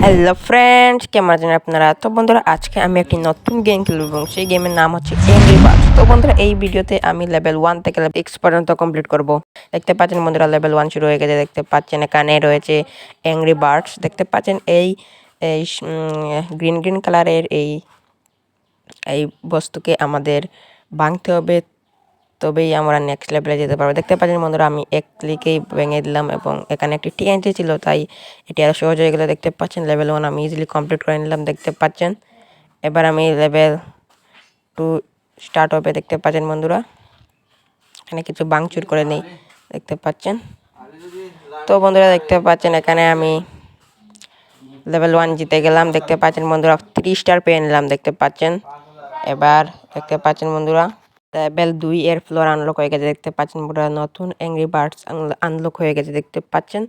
Hello friends, কেমন আছেন আপনারা? তো বন্ধুরা, আজকে আমি একটি নতুন গেম খেলব এবং সেই গেমের নাম হচ্ছে এংরি বার্ডস। তো বন্ধুরা, এই ভিডিওতে আমি লেভেল 1 থেকে লেভেল 6 পর্যন্ত কমপ্লিট করব। দেখতে পাচ্ছেন বন্ধুরা, লেভেল 1 শুরু হয়ে গেছে। দেখতে পাচ্ছেন এখানে রয়েছে এংরি বার্ডস। দেখতে পাচ্ছেন এই গ্রিন গ্রিন কালারের এই এই বস্তুকে আমাদের ভাঙতে হবে, তবেই আমরা নেক্সট লেভেলে যেতে পারবো। দেখতে পাচ্ছেন বন্ধুরা, আমি এক ক্লিকেই ভেঙে দিলাম এবং এখানে একটি টিএনটি ছিল, তাই এটি আরও সহজ হয়ে গেলো। দেখতে পাচ্ছেন লেভেল 1 আমি ইজিলি কমপ্লিট করে নিলাম। দেখতে পাচ্ছেন এবার আমি লেভেল 2 স্টার্ট হবে। দেখতে পাচ্ছেন বন্ধুরা, এখানে কিছু ভাঙচুর করে নেই। দেখতে পাচ্ছেন। তো বন্ধুরা, দেখতে পাচ্ছেন এখানে আমি লেভেল 1 জিতে গেলাম। দেখতে পাচ্ছেন বন্ধুরা, 3 স্টার পেয়ে নিলাম। দেখতে পাচ্ছেন। এবার দেখতে পাচ্ছেন বন্ধুরা, লেভেল 2 এর ফ্লোর আনলক হয়ে গেছে। দেখতে পাচ্ছেন বন্ধুরা, নতুন অ্যাংরি বার্ডস আনলক হয়ে গেছে। দেখতে পাচ্ছেন।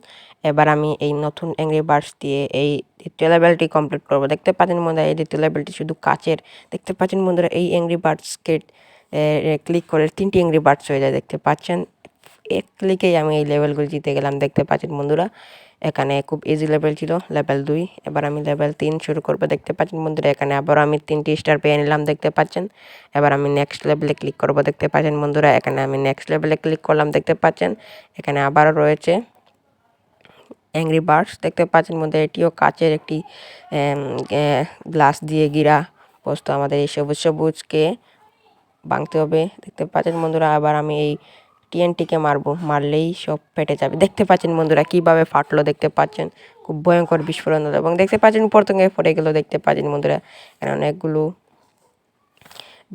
এবার আমি এই নতুন অ্যাংরি বার্ডস দিয়ে এই দ্বিতীয় লেভেলটি কমপ্লিট করব। দেখতে পাচ্ছেন বন্ধুরা, এই দ্বিতীয় লেভেলটি শুধু কাচের। দেখতে পাচ্ছেন বন্ধুরা, এই অ্যাংরি বার্ডসকে ক্লিক করে 3টি অ্যাংরি বার্ডস হয়ে যায়। দেখতে পাচ্ছেন, এক ক্লিকেই আমি এই লেভেলগুলো জিতে গেলাম। দেখতে পাচ্ছেন বন্ধুরা, এখানে খুব ইজি লেভেল ছিল লেভেল 2। এবার আমি লেভেল 3 শুরু করবো। দেখতে পাচ্ছেন বন্ধুরা, এখানে আবার আমি 3টি স্টার পেয়ে নিলাম। দেখতে পাচ্ছেন। এবার আমি নেক্সট লেভেলে ক্লিক করব। দেখতে পাচ্ছেন বন্ধুরা, এখানে আমি নেক্সট লেভেলে ক্লিক করলাম। দেখতে পাচ্ছেন এখানে আবারও রয়েছে অ্যাংরি বার্ডস। দেখতে পাচ্ছেন বন্ধুরা, এটিও কাচের একটি গ্লাস দিয়ে ঘিরা বস্তু। আমাদের এই সবুজ সবুজকে ভাঙতে হবে। দেখতে পাচ্ছেন বন্ধুরা, আবার আমি এই টিএনটিকে মারলেই সব ফেটে যাবে। দেখতে পাচ্ছেন বন্ধুরা, কিভাবে ফাটলো। দেখতে পাচ্ছেন খুব ভয়ঙ্কর বিস্ফোরণ হলো এবং দেখতে পাচ্ছেন উপর থেকে পড়ে গেল। দেখতে পাচ্ছেন বন্ধুরা, এখানে অনেকগুলো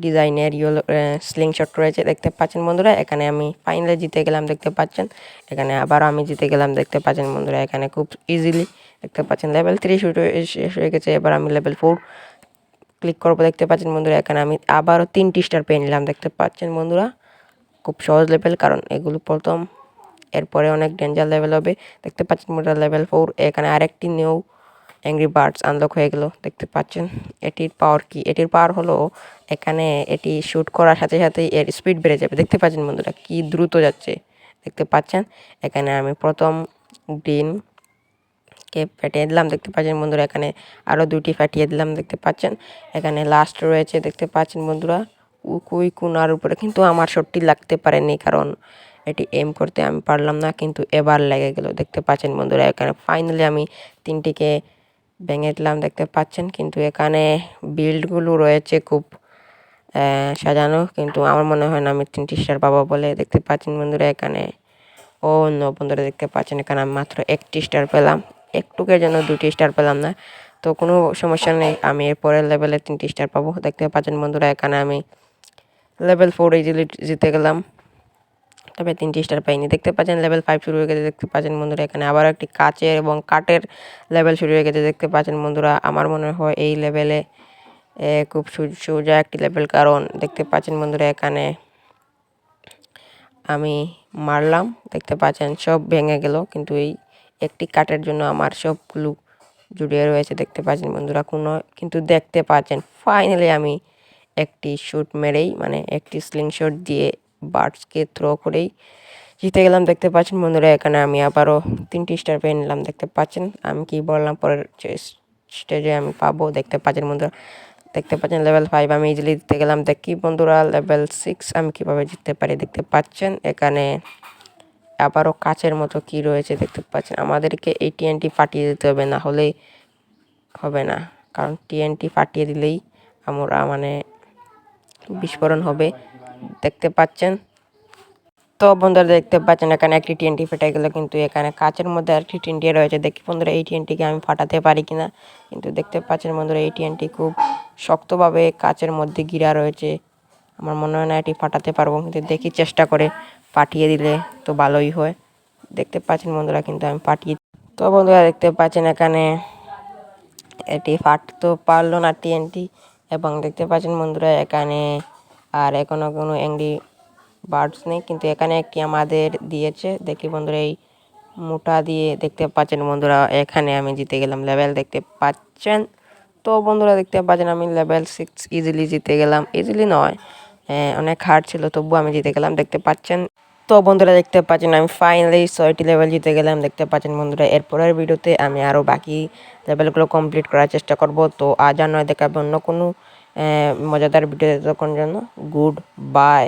ডিজাইনের ইয়েলো স্লিংশট রয়েছে। দেখতে পাচ্ছেন বন্ধুরা, এখানে আমি ফাইনালে জিতে গেলাম। দেখতে পাচ্ছেন এখানে আবারও আমি জিতে গেলাম। দেখতে পাচ্ছেন বন্ধুরা, এখানে খুব ইজিলি দেখতে পাচ্ছেন লেভেল 3 শেষ হয়ে গেছে। এবার আমি লেভেল 4 ক্লিক করবো। দেখতে পাচ্ছেন বন্ধুরা, এখানে আমি আবারও 3টি স্টার পেয়ে নিলাম। দেখতে পাচ্ছেন বন্ধুরা, খুব সহজ লেভেল, কারণ এগুলো প্রথম, এরপরে অনেক ডেঞ্জার লেভেল হবে। দেখতে পাচ্ছেন বন্ধুরা, লেভেল 4 এখানে আরেকটি নিউ অ্যাংরি বার্ডস আনলক হয়ে গেল। দেখতে পাচ্ছেন এটির পাওয়ার কি? এটির পাওয়ার হলো এখানে এটি শ্যুট করার সাথে সাথেই এর স্পিড বেড়ে যাবে। দেখতে পাচ্ছেন বন্ধুরা, কি দ্রুত যাচ্ছে। দেখতে পাচ্ছেন এখানে আমি প্রথম গ্রিন কে ফাটিয়ে দিলাম। দেখতে পাচ্ছেন বন্ধুরা, এখানে আরও 2টি ফাটিয়ে দিলাম। দেখতে পাচ্ছেন এখানে লাস্ট রয়েছে। দেখতে পাচ্ছেন বন্ধুরা, কুই কুনার উপরে, কিন্তু আমার শটটি লাগতে পারেনি, কারণ এটি এম করতে আমি পারলাম না, কিন্তু এবার লেগে গেল। দেখতে পাচ্ছেন বন্ধুরা, এখানে ফাইনালি আমি 3টিকে ভেঙে দিলাম। দেখতে পাচ্ছেন, কিন্তু এখানে বিল্ডগুলো রয়েছে খুব সাজানো, কিন্তু আমার মনে হয় না আমি 3টি স্টার পাবো বলে। দেখতে পাচ্ছেন বন্ধুরা, এখানে বন্ধুরা, দেখতে পাচ্ছেন এখানে আমি মাত্র 1টি স্টার পেলাম। একটুকের জন্য 2টি স্টার পেলাম না, তো কোনো সমস্যা নেই, আমি এর পরের লেভেলে 3টি স্টার পাবো। দেখতে পাচ্ছেন বন্ধুরা, এখানে আমি লেভেল 4 ইজিলি জিতে গেলাম, তবে 3টি স্টার পাইনি। দেখতে পাচ্ছেন লেভেল 5 শুরু হয়ে গেছে। দেখতে পাচ্ছেন বন্ধুরা, এখানে আবার একটি কাচের এবং কাঠের লেভেল শুরু হয়ে গেছে। দেখতে পাচ্ছেন বন্ধুরা, আমার মনে হয় এই লেভেলে খুব সোজা একটি লেভেল, কারণ দেখতে পাচ্ছেন বন্ধুরা, এখানে আমি মারলাম। দেখতে পাচ্ছেন সব ভেঙে গেল, কিন্তু এই একটি কাঠের জন্য আমার সবগুলো জুড়ে রয়েছে। দেখতে পাচ্ছেন বন্ধুরা, কিন্তু দেখতে পাচ্ছেন ফাইনালি আমি একটি শুট মেরেই, মানে একটি স্লিং শট দিয়ে বার্ডসকে থ্রো করেই জিতে গেলাম। দেখতে পাচ্ছেন বন্ধুরা, এখানে আমি আবারও 3টি স্টার পেয়ে নিলাম। দেখতে পাচ্ছেন আমি কি বললাম, পরের স্টেজে আমি পাবো। দেখতে পাচ্ছেন বন্ধুরা, দেখতে পাচ্ছেন লেভেল 5 আমি ইজিলি জিতে গেলাম। দেখি বন্ধুরা, লেভেল 6 আমি কিভাবে জিততে পারি। দেখতে পাচ্ছেন এখানে আবারও কাচের মতো কি রয়েছে। দেখতে পাচ্ছেন আমাদেরকে এই টিএনটি ফাটিয়ে দিতে হবে, না হলে হবে না, কারণ টিএনটি ফাটিয়ে দিলেই আমরা মানে বিস্ফোরণ হবে। দেখতে পাচ্ছেন। তো বন্ধুরা, দেখতে পাচ্ছেন এখানে একটি টিএনটি ফেটে গেল, কিন্তু এখানে কাচের মধ্যে আরেকটি টিএনটি রয়েছে। দেখি বন্ধুরা, এই টিএনটিকে আমি ফাটাতে পারি কিনা। কিন্তু দেখতে পাচ্ছেন বন্ধুরা, এই টিএনটি খুব শক্তভাবে কাচের মধ্যে ঘিরা রয়েছে। আমার মনে হয় না এটি ফাটাতে পারবো, কিন্তু দেখি চেষ্টা করে ফাটিয়ে দিলে তো ভালোই হয়। দেখতে পাচ্ছেন বন্ধুরা, কিন্তু আমি ফাটিয়ে, তো বন্ধুরা দেখতে পাচ্ছেন এখানে এটি ফাটতে পারলো না টিএনটি, এবং দেখতে পাচ্ছেন বন্ধুরা, এখানে আর এখনো কোনো অ্যাংরি বার্ডস নেই, কিন্তু এখানে একটি আমাদের দিয়েছে। দেখি বন্ধুরা, এই মোটা দিয়ে দেখতে পাচ্ছেন বন্ধুরা, এখানে আমি জিতে গেলাম লেভেল। দেখতে পাচ্ছেন। তো বন্ধুরা, দেখতে পাচ্ছেন আমি লেভেল 6 ইজিলি জিতে গেলাম। ইজিলি নয়, অনেক হার্ড ছিল, তবু আমি জিতে গেলাম। দেখতে পাচ্ছেন তো বন্ধুরা দেখতে পাচ্ছেন আমি ফাইনালি 6টি লেভেল জিতে গেলাম। দেখতে পাচ্ছেন বন্ধুরা এরপরের ভিডিওতে আমি আরও বাকি লেভেলগুলো কমপ্লিট করার চেষ্টা করব। তো আজ আর নয়, দেখাবে অন্য কোনো মজাদার ভিডিও। তখন জন্য গুড বাই।